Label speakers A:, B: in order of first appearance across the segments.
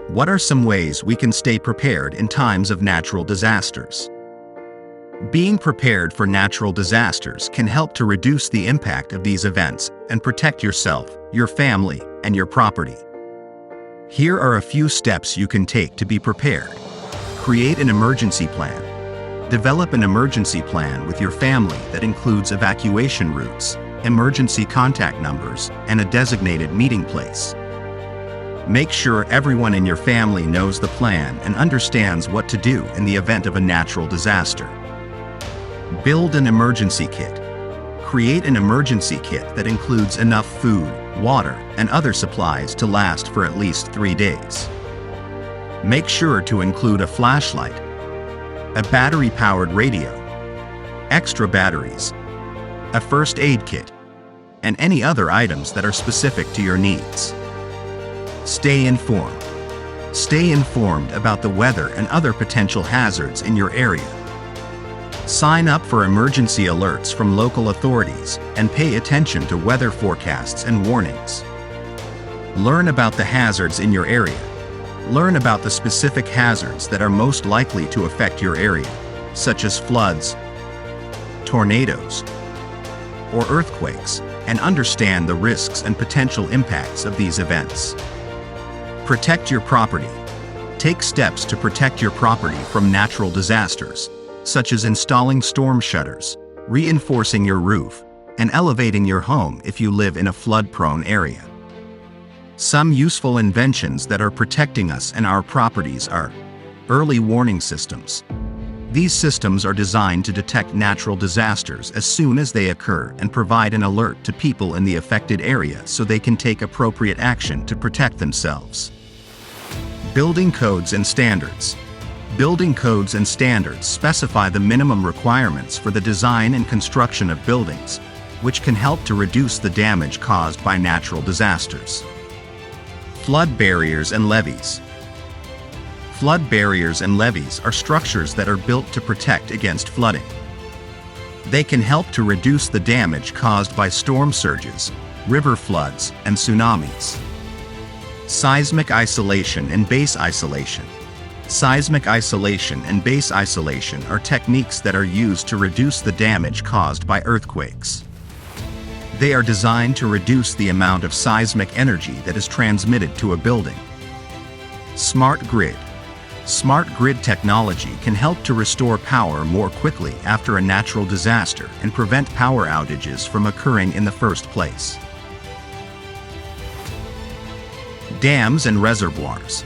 A: What are some ways we can stay prepared in times of natural disasters? Being prepared for natural disasters can help to reduce the impact of these events and protect yourself, your family, and your property. Here are a few steps you can take to be prepared. Create an emergency plan. Develop an emergency plan with your family that includes evacuation routes, emergency contact numbers, and a designated meeting place. Make sure everyone in your family knows the plan and understands what to do in the event of a natural disaster. Build an emergency kit. Create an emergency kit that includes enough food, water, and other supplies to last for at least 3 days. Make sure to include a flashlight, a battery-powered radio, extra batteries, a first aid kit, and any other items that are specific to your needs. Stay informed. Stay informed about the weather and other potential hazards in your area. Sign up for emergency alerts from local authorities and pay attention to weather forecasts and warnings. Learn about the hazards in your area. Learn about the specific hazards that are most likely to affect your area, such as floods, tornadoes, or earthquakes, and understand the risks and potential impacts of these events. Protect your property. Take steps to protect your property from natural disasters, such as installing storm shutters, reinforcing your roof, and elevating your home if you live in a flood-prone area. Some useful inventions that are protecting us and our properties are early warning systems. These systems are designed to detect natural disasters as soon as they occur and provide an alert to people in the affected area so they can take appropriate action to protect themselves. Building codes and standards. Building codes and standards specify the minimum requirements for the design and construction of buildings, which can help to reduce the damage caused by natural disasters. Flood barriers and levees. Flood barriers and levees are structures that are built to protect against flooding. They can help to reduce the damage caused by storm surges, river floods, and tsunamis. Seismic isolation and base isolation. Seismic isolation and base isolation are techniques that are used to reduce the damage caused by earthquakes. They are designed to reduce the amount of seismic energy that is transmitted to a building. Smart grid. Smart grid technology can help to restore power more quickly after a natural disaster and prevent power outages from occurring in the first place. Dams and reservoirs.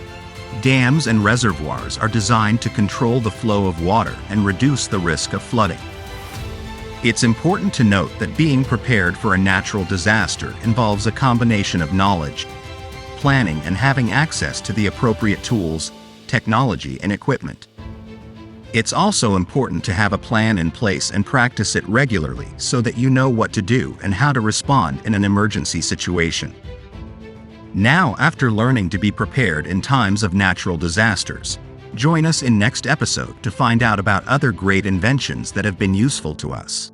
A: Dams and reservoirs are designed to control the flow of water and reduce the risk of flooding. It's important to note that being prepared for a natural disaster involves a combination of knowledge, planning, and having access to the appropriate tools, technology, and equipment. It's also important to have a plan in place and practice it regularly so that you know what to do and how to respond in an emergency situation. Now, after learning to be prepared in times of natural disasters, join us in next episode to find out about other great inventions that have been useful to us.